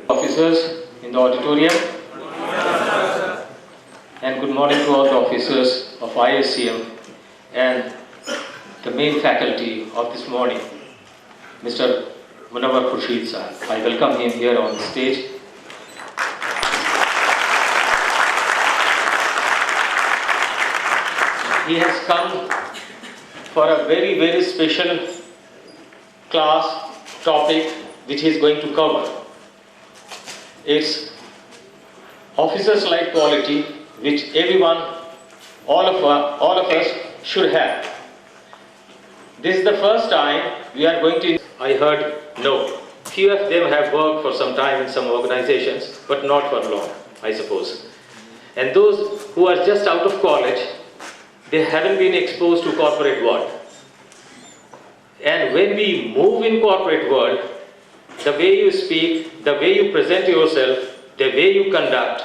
Officers in the auditorium, and good morning to all the officers of IICM and the main faculty of this morning, Mr. Munawar Khursheed sir. I welcome him here on the stage. He has come for a very, very special class topic which he is going to cover. It's officers-like quality which everyone, all of us should have. This is the first time we are going to. I heard no. Few of them have worked for some time in some organizations, but not for long, I suppose. And those who are just out of college, they haven't been exposed to corporate world. And when we move in corporate world, the way you speak, the way you present yourself, the way you conduct,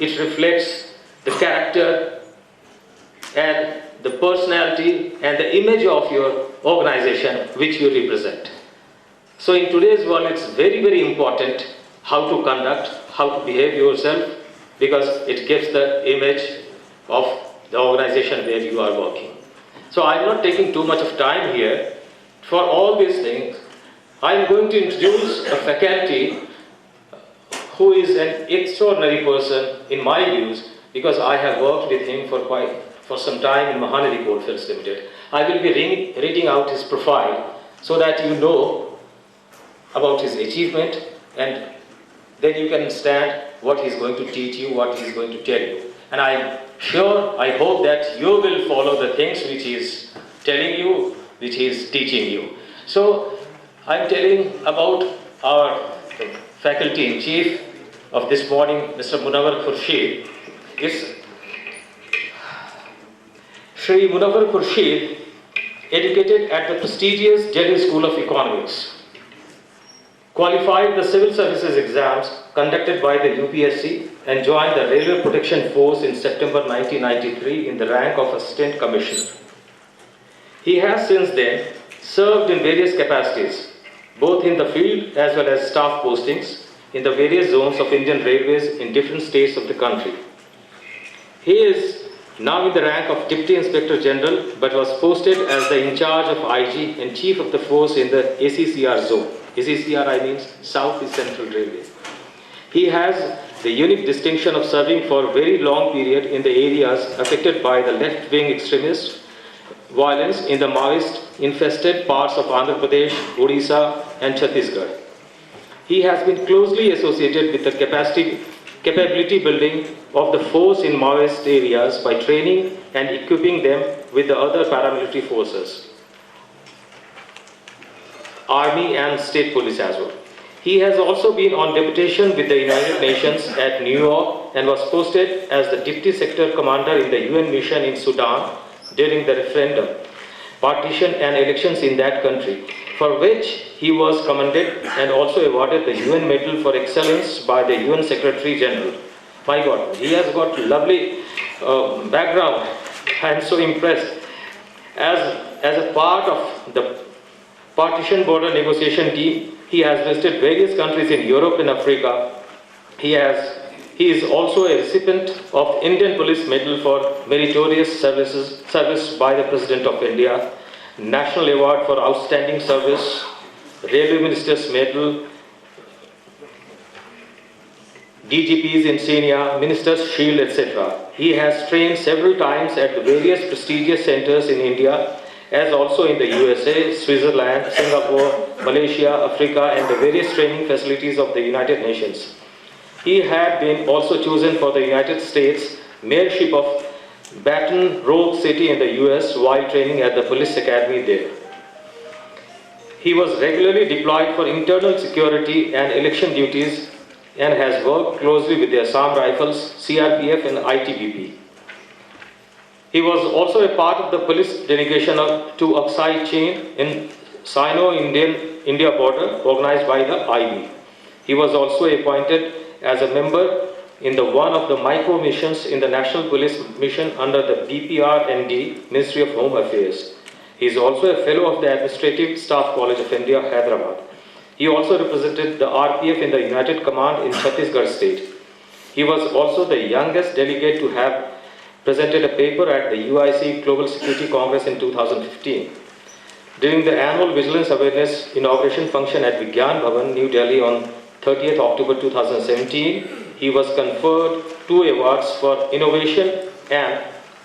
it reflects the character and the personality and the image of your organization which you represent. So in today's world, it's very, very important how to conduct, how to behave yourself, because it gives the image of the organization where you are working. So I'm not taking too much of time here. For all these things, I'm going to introduce a faculty who is an extraordinary person in my views, because I have worked with him for some time in Mahanadi Coalfields Limited. I will be reading out his profile so that you know about his achievement, and then you can understand what he's going to teach you, what he's going to tell you. And I'm sure, I hope that you will follow the things which he is telling you, which he is teaching you. So I'm telling about our faculty in chief of this morning, Mr. Munawar Khursheed. It's Shri Munawar Khursheed, educated at the prestigious Delhi School of Economics, qualified the civil services exams conducted by the UPSC and joined the Railway Protection Force in September 1993 in the rank of Assistant Commissioner. He has since then served in various capacities, both in the field as well as staff postings in the various zones of Indian Railways in different states of the country. He is now in the rank of Deputy Inspector General, but was posted as the in charge of IG and Chief of the Force in the ACCR zone. ACCR means South East Central Railway. He has the unique distinction of serving for a very long period in the areas affected by the left-wing extremist violence in the Maoist-infested parts of Andhra Pradesh, Odisha and Chhattisgarh. He has been closely associated with the capability building of the force in Maoist areas by training and equipping them with the other paramilitary forces, Army and State Police as well. He has also been on deputation with the United Nations at New York and was posted as the Deputy Sector Commander in the UN mission in Sudan during the referendum, partition and elections in that country, for which he was commended and also awarded the UN Medal for Excellence by the UN Secretary General. My God, he has got lovely background. I am so impressed. As a part of the partition border negotiation team, he has visited various countries in Europe and Africa. He has He is also a recipient of Indian Police Medal for Meritorious Service by the President of India, National Award for Outstanding Service, Railway Minister's Medal, DGPs in Senior, Minister's Shield, etc. He has trained several times at the various prestigious centers in India, as also in the USA, Switzerland, Singapore, Malaysia, Africa, and the various training facilities of the United Nations. He had been also chosen for the United States mayorship of Baton Rouge City in the US while training at the police academy there. He was regularly deployed for internal security and election duties and has worked closely with the Assam Rifles, CRPF and ITBP. He was also a part of the police delegation to Aksai chain in Sino-India border organized by the IB. He was also appointed as a member in one of the micro missions in the National Police Mission under the BPRND, Ministry of Home Affairs. He is also a fellow of the Administrative Staff College of India, Hyderabad. He also represented the RPF in the United Command in Chhattisgarh state. He was also the youngest delegate to have presented a paper at the UIC Global Security Congress in 2015. During the annual Vigilance Awareness inauguration function at Vigyan Bhavan, New Delhi on 30th October 2017, he was conferred 2 awards for innovation and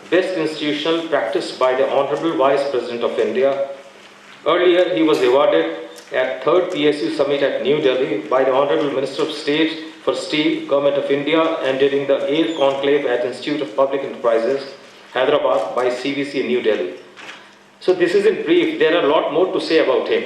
best institutional practice by the Honorable Vice President of India. Earlier, he was awarded at 3rd PSU Summit at New Delhi by the Honorable Minister of State for Steel, Government of India, and during the 8th conclave at Institute of Public Enterprises, Hyderabad by CVC New Delhi. So this is in brief. There are a lot more to say about him.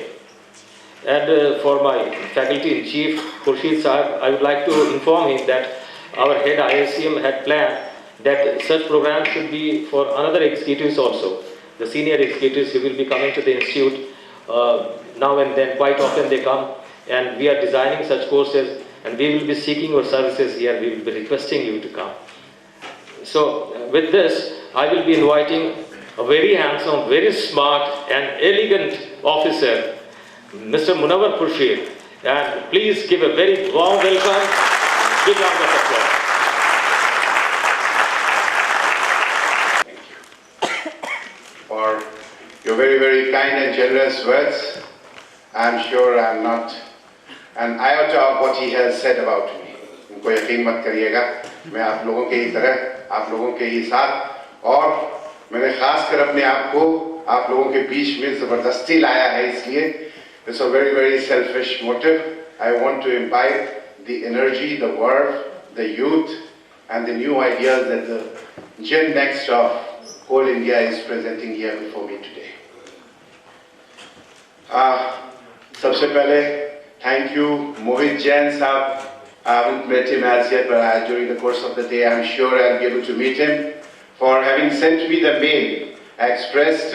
And for my faculty in chief, Khursheed Sahib, I would like to inform him that our head IICM had planned that such programs should be for another executives also. The senior executives who will be coming to the institute now and then, quite often they come, and we are designing such courses, and we will be seeking your services here. We will be requesting you to come. So with this, I will be inviting a very handsome, very smart and elegant officer, Mr. Munawar Khursheed, and please give a very warm welcome. Big round of applause. For your very, very kind and generous words. I'm sure I'm not an iota of what he has said about me. उनको यकीन मत करिएगा, मैं आप लोगों के ही तरह, आप लोगों के ही साथ, और मैंने खास कर अपने आप को आप लोगों के बीच में ज़बरदस्ती लाया है, इसलिए it's a very, very selfish motive. I want to imbibe the energy, the verve, the youth, and the new ideas that the Gen Next of whole India is presenting here before me today. सबसे पहले thank you Mohit Jain साहब. I haven't met him as yet, but during the course of the day I'm sure I'll be able to meet him, for having sent me the mail. I expressed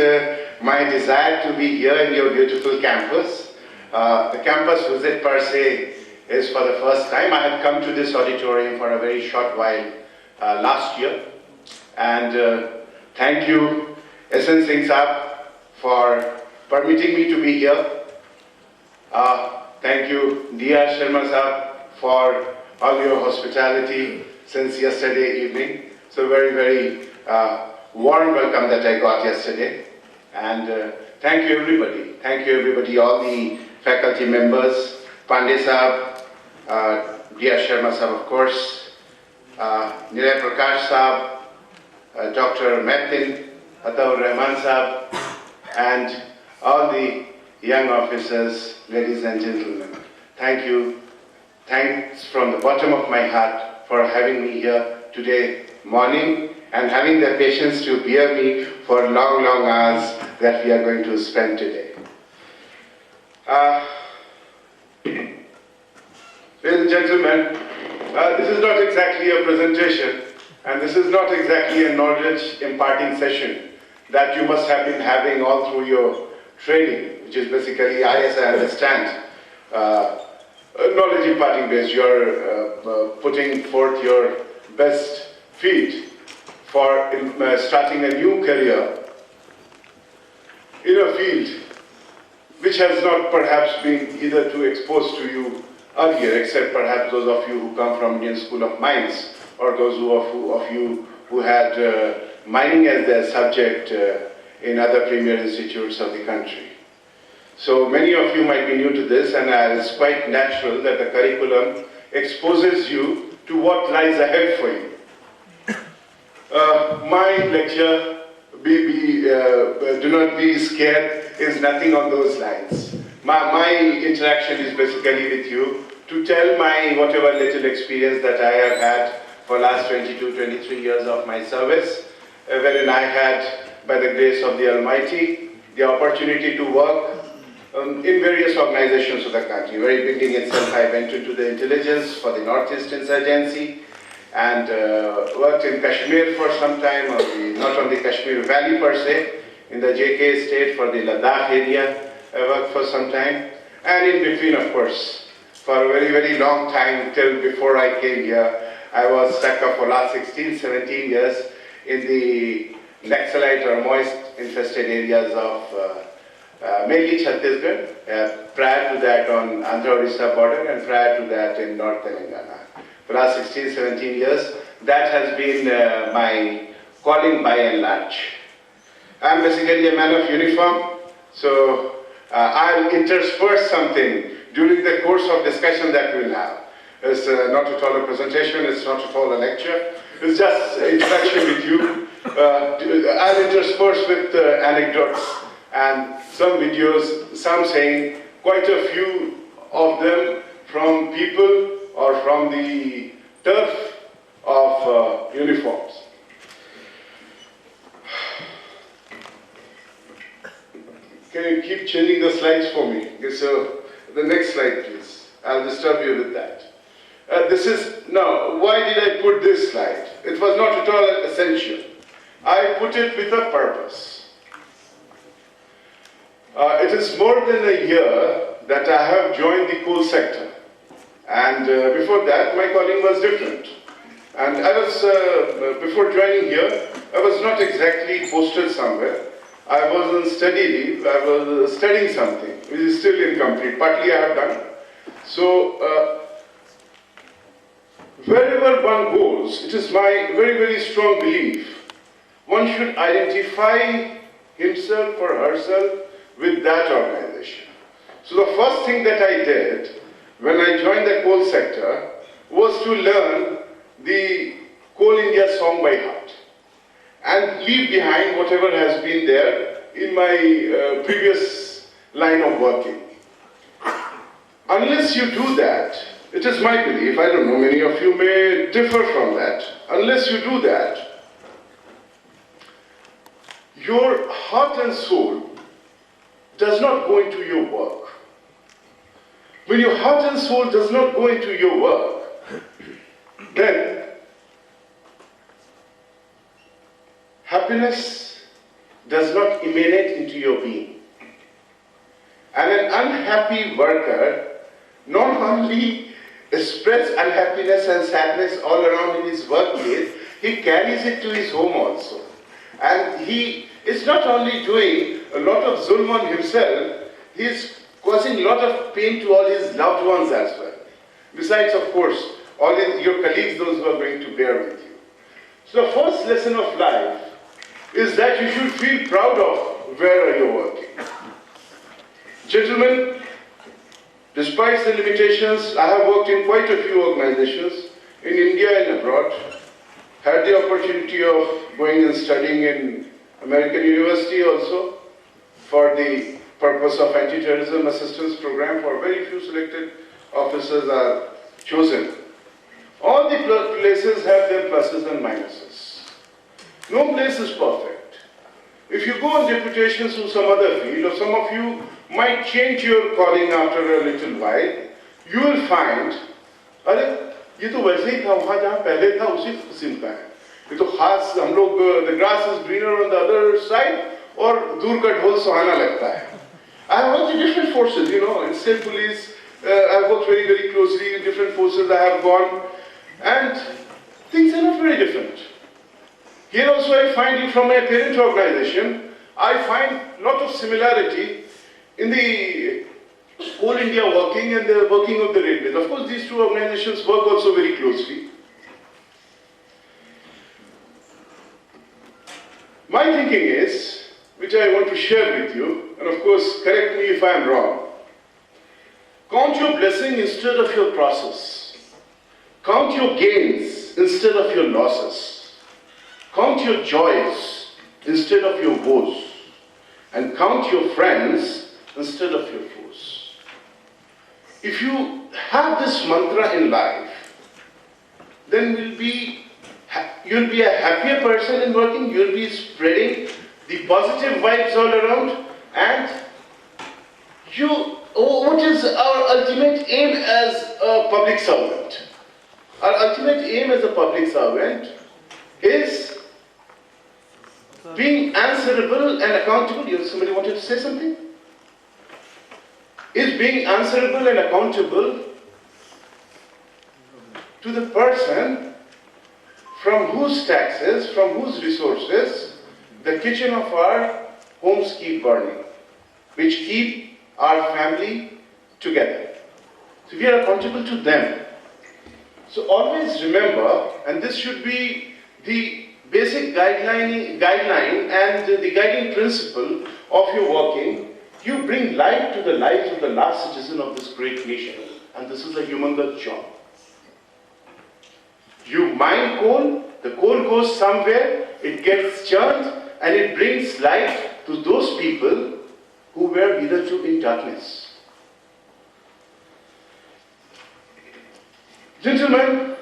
my desire to be here in your beautiful campus. The campus visit per se is for the first time. I had come to this auditorium for a very short while last year, and thank you SN Singh Saab for permitting me to be here. Thank you Diya Sharma Saab for all your hospitality since yesterday evening. So very, very warm welcome that I got yesterday. And thank you everybody, all the faculty members, Pandey Saab, Diya Sharma Saab of course, Nilay Prakash Saab, Dr. Metin, Ataur Rahman Saab, and all the young officers, ladies and gentlemen. Thank you. Thanks from the bottom of my heart for having me here today morning and having the patience to bear me for long, long hours that we are going to spend today. Ladies and gentlemen, this is not exactly a presentation, and this is not exactly a knowledge imparting session that you must have been having all through your training, which is basically, as I understand, knowledge imparting base. You are putting forth your best feet for starting a new career in a field which has not perhaps been either too exposed to you earlier, except perhaps those of you who come from Indian School of Mines, or those of you who had mining as their subject in other premier institutes of the country. So many of you might be new to this, and it's quite natural that the curriculum exposes you to what lies ahead for you. My lecture, do not be scared, is nothing on those lines. My interaction is basically with you to tell my whatever little experience that I have had for last 22, 23 years of my service, wherein I had, by the grace of the Almighty, the opportunity to work in various organizations of the country. Very beginning itself, I went into the intelligence for the Northeast Insurgency and worked in Kashmir for some time, not on the Kashmir Valley per se, in the JK state for the Ladakh area. I worked for some time, and in between, of course, for a very, very long time, till before I came here, I was stuck up for last 16, 17 years in the Naxalite or moist infested areas of mainly Chhattisgarh, prior to that on Andhra-Orissa border, and prior to that in North Telangana. For last 16, 17 years, that has been my calling by and large. I'm basically a man of uniform, so I'll intersperse something during the course of discussion that we'll have. It's not at all a presentation, it's not at all a lecture, it's just interaction with you. I'll intersperse with anecdotes and some videos, some saying, quite a few of them from people or from the turf of uniforms. Can you keep changing the slides for me? Okay, so the next slide, please. I'll disturb you with that. Now, why did I put this slide? It was not at all essential. I put it with a purpose. It is more than a year that I have joined the coal sector. And before that, my calling was different. And I was, before joining here, I was not exactly posted somewhere. I was on study leave. I was studying something, which is still incomplete. Partly I have done. So, wherever one goes, it is my very, very strong belief, one should identify himself or herself with that organization. So the first thing that I did when I joined the coal sector was to learn the Coal India song by heart and leave behind whatever has been there in my previous line of working. Unless you do that, it is my belief, I don't know, many of you may differ from that, unless you do that, your heart and soul does not go into your work. When your heart and soul does not go into your work, then happiness does not emanate into your being. And an unhappy worker not only spreads unhappiness and sadness all around in his workplace, he carries it to his home also. And he is not only doing a lot of zulm on himself, he is causing a lot of pain to all his loved ones as well. Besides, of course, all your colleagues, those who are going to bear with you. So the first lesson of life is that you should feel proud of where you are working. Gentlemen, despite the limitations, I have worked in quite a few organizations in India and abroad. Had the opportunity of going and studying in American University also for the purpose of anti-terrorism assistance program, for very few selected officers are chosen. All the places have their pluses and minuses. No place is perfect. If you go on deputations to some other field, or some of you might change your calling after a little while, you will find, अरे ये तो वैसे ही था वहाँ जहाँ पहले था उसी किस्म का है. ये तो खास हम लोग the grass is greener on the other side और दूर का ढोल सुहाना लगता है. I have worked in different forces, you know, in state police. I have worked very, very closely in different forces. I have gone, and things are not very different. Here also I find you from my parent organization. I find a lot of similarity in the Coal India working and the working of the railways. Of course, these two organizations work also very closely. My thinking is, which I want to share with you, and of course, correct me if I am wrong. Count your blessing instead of your process. Count your gains instead of your losses. Count your joys instead of your woes. And count your friends instead of your foes. If you have this mantra in life, then you'll be a happier person in working, you'll be spreading the positive vibes all around, and what is our ultimate aim as a public servant? Our ultimate aim as a public servant is being answerable and accountable. Somebody wanted to say something? Is being answerable and accountable to the person from whose taxes, from whose resources, the kitchen of our homes keep burning, which keep our family together. So we are accountable to them. So always remember, and this should be the basic guideline and the guiding principle of your working. You bring light to the lives of the last citizen of this great nation, and this is a humongous job. You mine coal, the coal goes somewhere, it gets churned, and it brings light to those people who were hitherto in darkness. Gentlemen,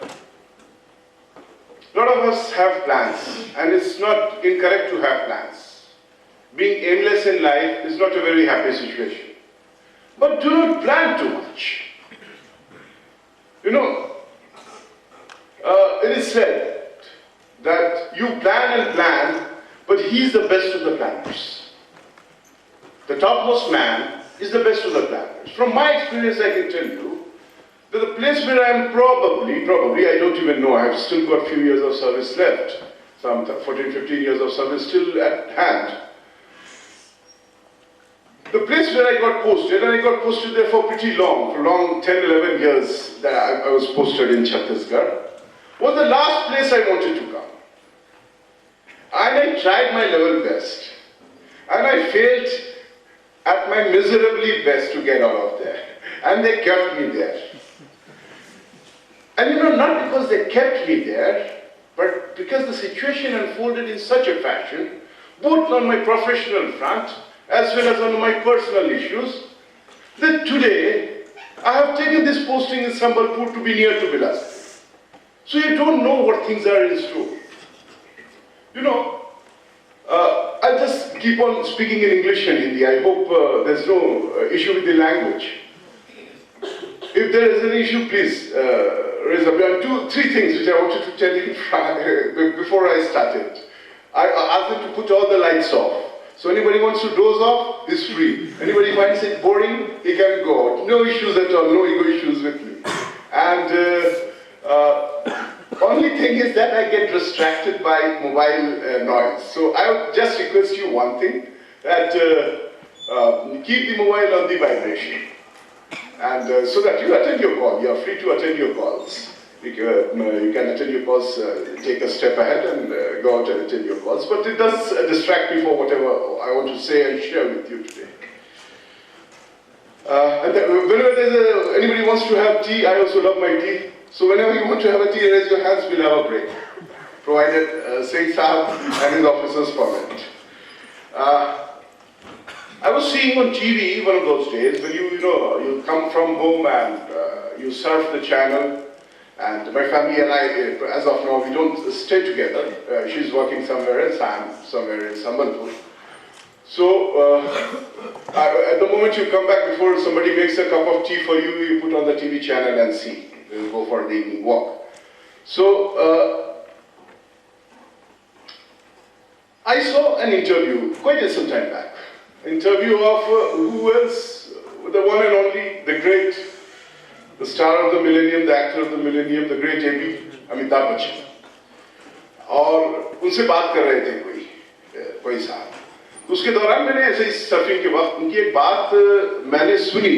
a lot of us have plans, and it's not incorrect to have plans. Being aimless in life is not a very happy situation. But do not plan too much. You know, it is said that you plan and plan, but he is the best of the planners. The topmost man is the best of the planners. From my experience, I can tell you that the place where I am probably, I don't even know, I have still got a few years of service left, some 14, 15 years of service still at hand. The place where I got posted, and I got posted there for pretty long, for long 10, 11 years that I was posted in Chhattisgarh, was the last place I wanted to come. And I tried my level best. And I failed at my miserably best to get out of there. And they kept me there. And you know, not because they kept me there, but because the situation unfolded in such a fashion, both on my professional front as well as on my personal issues, that today I have taken this posting in Sambalpur to be near to Bilaspur. So you don't know what things are in store. You know, I'll just keep on speaking in English and Hindi. I hope there's no issue with the language. If there is an issue, please raise up. There are three things which I wanted to tell you before I started. I asked them to put all the lights off. So anybody wants to doze off is free. Anybody finds it boring, he can go out. No issues at all, no ego issues with me. And only thing is that I get distracted by mobile noise. So I would just request you one thing, that keep the mobile on the vibration. And so that you attend your call. You are free to attend your calls. You can attend your calls, take a step ahead and go out and attend your calls. But it does distract me for whatever I want to say and share with you today. And whenever anybody wants to have tea, I also love my tea. So whenever you want to have a tea, raise your hands, we'll have a break. Provided Singh Saab and his officers permit. I was seeing on TV one of those days when you come from home and you surf the channel, and my family and I, as of now, we don't stay together. She's working somewhere else, I'm somewhere in Sambalpur. So at the moment you come back, before somebody makes a cup of tea for you, you put on the TV channel and see. We'll go for the evening walk. So I saw an interview quite some time back. Interview of who else? The one and only, the great, the star of the millennium, the actor of the millennium, the great A.B. Amitabh Bachchan. और उनसे बात कर रहे थे कोई साहब. उसके दौरान मैंने ऐसे ही सर्फिंग के वक्त उनकी एक बात मैंने सुनी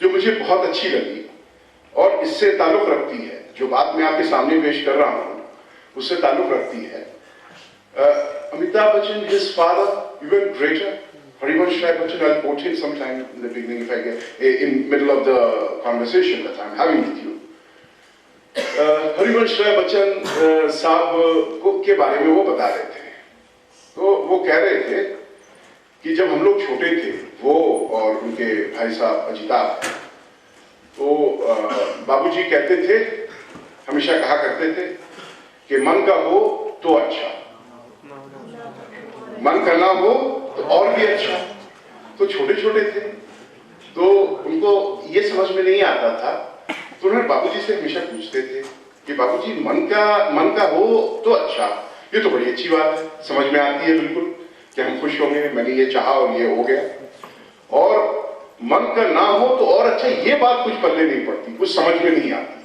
जो मुझे बहुत अच्छी लगी और इससे ताल्लुक रखती है, जो बात मैं आपके सामने पेश कर रहा हूँ उससे ताल्लुक रखती है। Amitabh Bachchan, his father, even greater, Harivansh Rai Bachchan, I'll quote him sometime in the beginning if I get in middle of the conversation that I'm having with you. Harivansh Rai Bachchan साहब के बारे में वो बता रहे थे, तो वो कह रहे थे कि जब हम लोग छोटे थे, वो और उनके भाई साहब अजिताभ, तो बाबूजी कहते थे, हमेशा कहा करते थे कि मन का हो तो अच्छा, मन का ना हो तो और भी अच्छा। तो छोटे छोटे थे तो उनको ये समझ में नहीं आता था, तो उन्होंने बाबूजी से हमेशा पूछते थे कि बाबूजी मन का हो तो अच्छा, ये तो बड़ी अच्छी बात है, समझ में आती है बिल्कुल कि हम खुश होंगे, मैंने ये चाहा और ये हो गया। और मन का ना हो तो और अच्छा, ये बात कुछ पल्ले नहीं पड़ती, कुछ समझ में नहीं आती।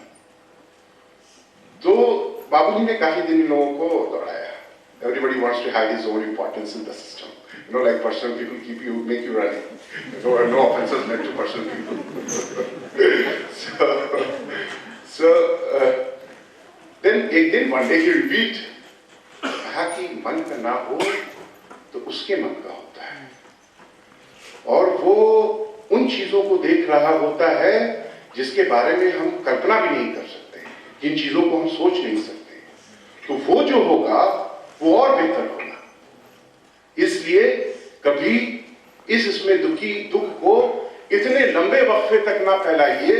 तो बाबूजी ने काफी दिन इन लोगों को दौड़ाया। Everybody wants to have his own importance in the system. You know, like personal people make you running. No offenses meant to personal people. Then एक दिन one day he repeat, कहा कि मन का ना हो तो उसके मन का होता है, और वो उन चीजों को देख रहा होता है जिसके बारे में हम कल्पना भी नहीं कर सकते, जिन चीजों को हम सोच नहीं सकते, तो वो जो होगा वो और बेहतर होगा। इसलिए कभी इसमें दुख को इतने लंबे वक्फे तक ना फैलाइए।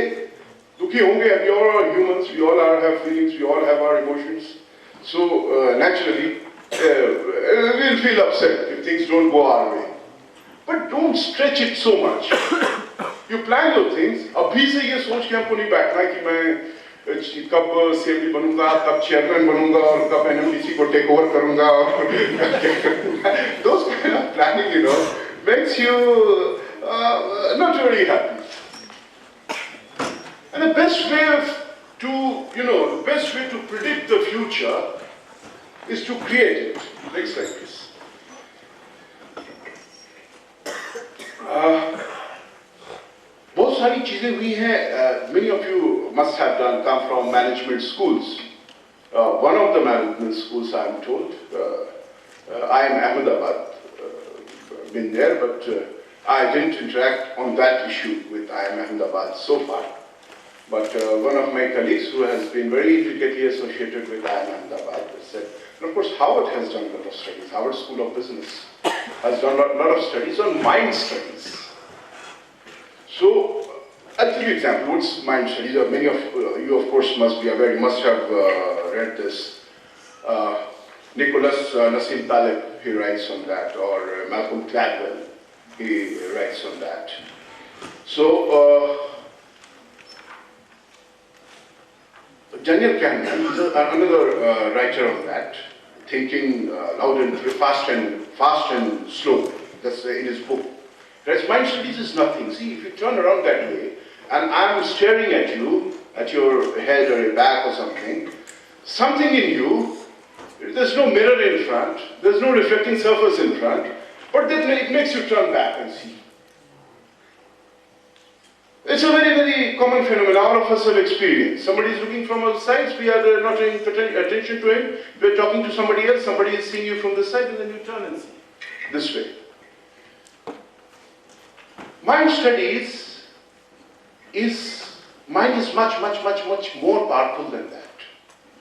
दुखी होंगे, we all are humans, we all have feelings, we all have our emotions, so naturally we'll feel upset if things don't go our way, but don't stretch it so much. You plan your things, अभी से ये सोच के हमको नहीं बैठना कि मैं कब सीएमडी बनूंगा, कब चेयरमैन बनूंगा और कब एनएमडीसी को टेक ओवर करूंगा, और those kind of planning, you know, makes you not very happy. And the best way to predict the future is to create it. Next slide, please. बहुत सारी चीजें हुई हैं. Many of you must have come from management schools. One of the management schools, I am told, I am Ahmedabad, been there, but I didn't interact on that issue with IIM Ahmedabad so far. But one of my colleagues who has been very intricately associated with IIM Ahmedabad said, and of course Harvard has done a lot of studies. Harvard School of Business has done a lot of studies on mind studies. So, I'll give you an example. What's mind studies? Many of you, of course, must be aware. You must have read this. Nicholas Nassim Taleb, he writes on that, or Malcolm Gladwell, he writes on that. So, Daniel Kahneman is another writer on that, thinking loud and clear, fast and slow. That's in his book. Whereas mind studies is nothing. See, if you turn around that way, and I'm staring at you, at your head or your back or something in you, there's no mirror in front, there's no reflecting surface in front, but then it makes you turn back and see. It's a very, very common phenomenon. All of us have experienced. Somebody is looking from outside, we are not paying attention to him, we're talking to somebody else, somebody is seeing you from this side, and then you turn and see. This way. Mind studies mind is much more powerful than that.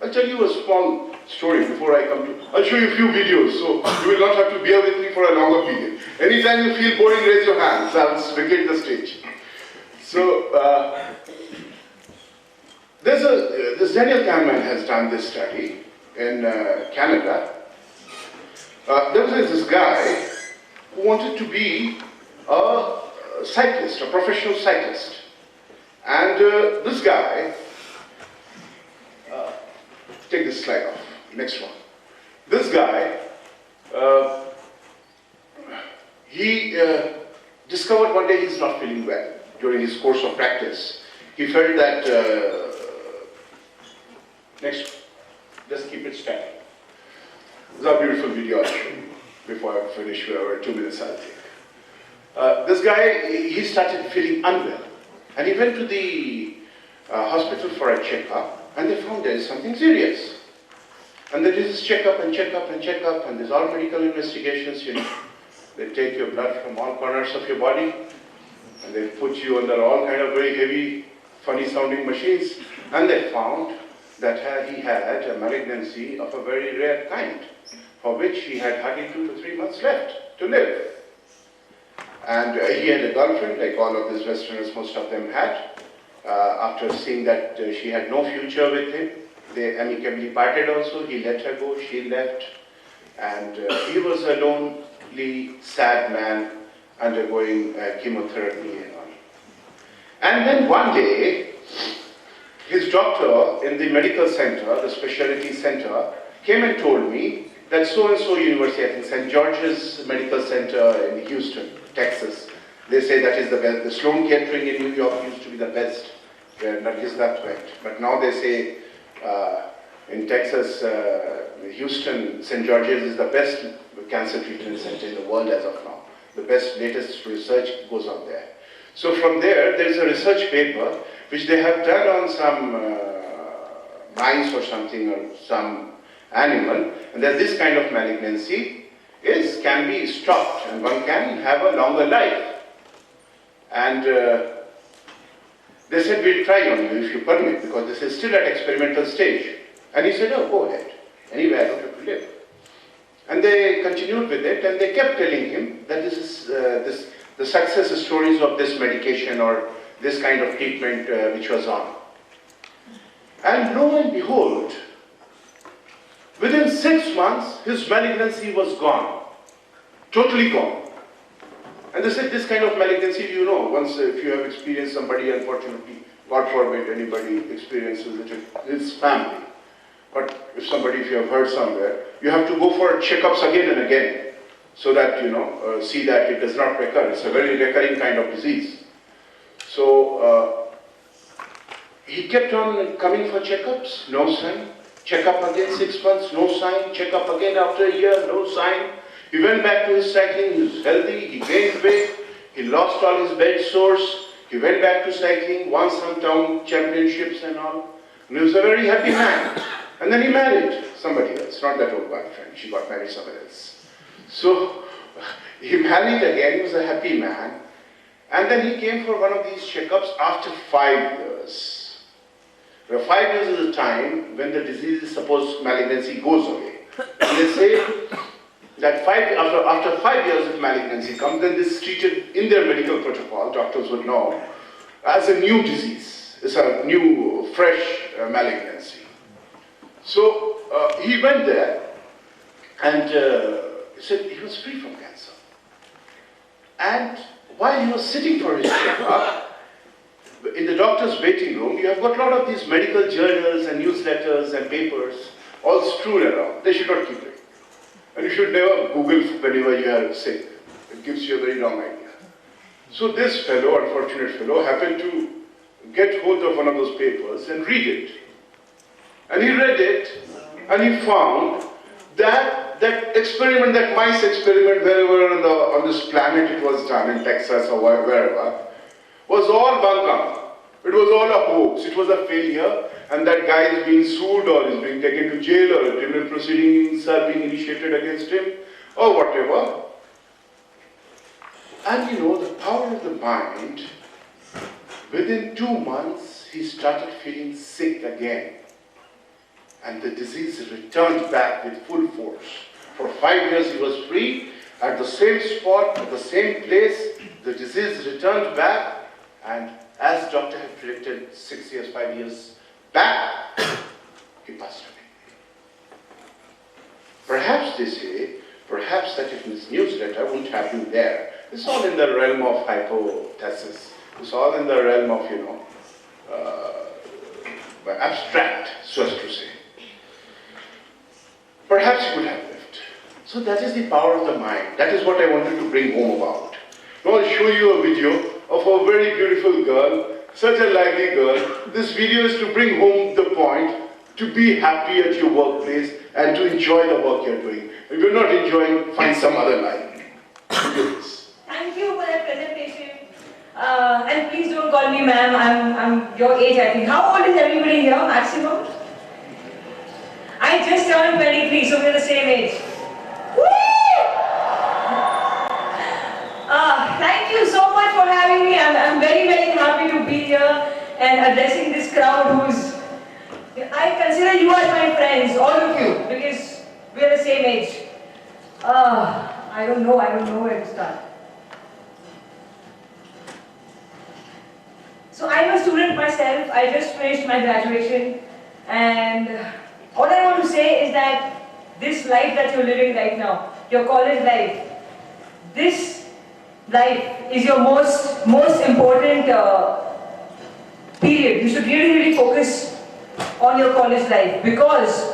I'll tell you a small story before I come to, I'll show you a few videos, so you will not have to bear with me for a longer period. Anytime you feel boring, raise your hands, I'll vacate the stage. So, this Daniel Kahneman has done this study in Canada. There was this guy who wanted to be a cyclist, a professional cyclist. And this guy, take this slide off, next one. This guy, he discovered one day he's not feeling well during his course of practice. He felt that, next, just keep it static. This is a beautiful video I'll show you before I finish, 2 minutes I'll take. This guy, he started feeling unwell. And he went to the hospital for a checkup, and they found there is something serious. And they did this checkup and checkup and checkup, and there's all medical investigations, you know. They take your blood from all corners of your body, and they put you under all kind of very heavy, funny sounding machines, and they found that he had a malignancy of a very rare kind, for which he had hardly 2 to 3 months left to live. And he had a girlfriend, like all of these Westerners, most of them had. After seeing that she had no future with him, they amicably parted also. He let her go, she left, and he was a lonely, sad man undergoing chemotherapy and all. And then one day, his doctor in the medical center, the specialty center, came and told me that so-and-so university, I think St. George's Medical Center in Houston, Texas, they say that is the best. The Sloan Kettering in New York used to be the best, where Nargis that went. But now they say in Texas, Houston, St. George's is the best cancer treatment center in the world as of now. The best, latest research goes on there. So from there is a research paper which they have done on some mice or something, or some animal, and that this kind of malignancy can be stopped, and one can have a longer life. And they said, we'll try on you if you permit, because this is still at experimental stage. And he said, oh, go ahead. Anyway, I don't have to live. And they continued with it, and they kept telling him that this is the success stories of this medication or this kind of treatment which was on. And lo and behold, within 6 months, his malignancy was gone, totally gone. And they said, this kind of malignancy, you know, once if you have experienced somebody, unfortunately, God forbid anybody experiences it in his family. But if you have heard somewhere, you have to go for checkups again and again, so that, you know, see that it does not recur. It's a very recurring kind of disease. So, he kept on coming for checkups, no sign. Check up again 6 months, no sign. Check up again after a year, no sign. He went back to his cycling, he was healthy, he gained weight, he lost all his bed sores, he went back to cycling, won some town championships and all. And he was a very happy man. And then he married somebody else, not that old girlfriend, she got married somewhere else. So, he married again, he was a happy man. And then he came for one of these checkups after 5 years. Well, 5 years is the time when the disease is supposed malignancy goes away. And they say that after 5 years of malignancy comes, then this is treated in their medical protocol, doctors would know, as a new disease. It's a new, fresh malignancy. So he went there, and he said he was free from cancer. And while he was sitting for his checkup, in the doctor's waiting room, you have got a lot of these medical journals and newsletters and papers all strewn around. They should not keep it. And you should never Google whenever you are sick. It gives you a very wrong idea. So this fellow, unfortunate fellow, happened to get hold of one of those papers and read it. And he read it, and he found that experiment, that mice experiment, wherever on this planet it was done, in Texas or wherever, was all bunkum. It was all a hoax. It was a failure, and that guy is being sued or is being taken to jail, or criminal proceedings are being initiated against him, or whatever. And you know, the power of the mind, within 2 months, he started feeling sick again. And the disease returned back with full force. For 5 years he was free, at the same spot, at the same place, the disease returned back, and as doctor had predicted 6 years, 5 years back, he passed away. Perhaps they say, perhaps that if this newsletter wouldn't have been there. It's all in the realm of hypothesis. It's all in the realm of, you know, abstract, so as to say. Perhaps he could have lived. So that is the power of the mind. That is what I wanted to bring home about. Now I'll show you a video of a very beautiful girl, such a lively girl. This video is to bring home the point to be happy at your workplace and to enjoy the work you're doing. If you're not enjoying, find some other line. Thank you for that presentation. And please don't call me ma'am, I'm your age I think. How old is everybody here, maximum? I just turned 23, so we're the same age. Woo! Thank you so much for having me. I'm very, very happy to be here and addressing this crowd who's... I consider you as my friends, all of you, because we're the same age. I don't know where to start. So I'm a student myself. I just finished my graduation, and all I want to say is that this life that you're living right now, your college life, this life is your most important period. You should really, really focus on your college life, because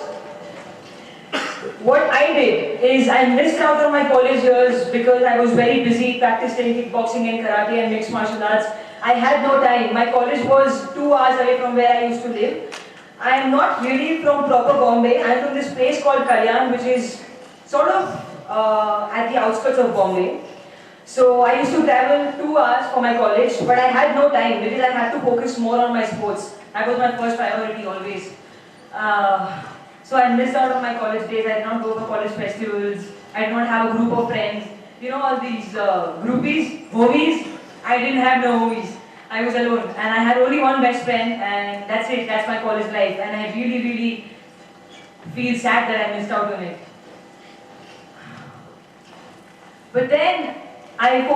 what I did is I missed out on my college years because I was very busy practicing kickboxing and karate and mixed martial arts. I had no time. My college was 2 hours away from where I used to live. I am not really from proper Bombay. I am from this place called Kalyan, which is sort of at the outskirts of Bombay. So I used to travel 2 hours for my college, but I had no time because I had to focus more on my sports. That was my first priority always. So I missed out on my college days. I did not go for college festivals. I did not have a group of friends. You know, all these groupies, homies. I didn't have no homies. I was alone, and I had only one best friend, and that's it. That's my college life, and I really, really feel sad that I missed out on it. But then I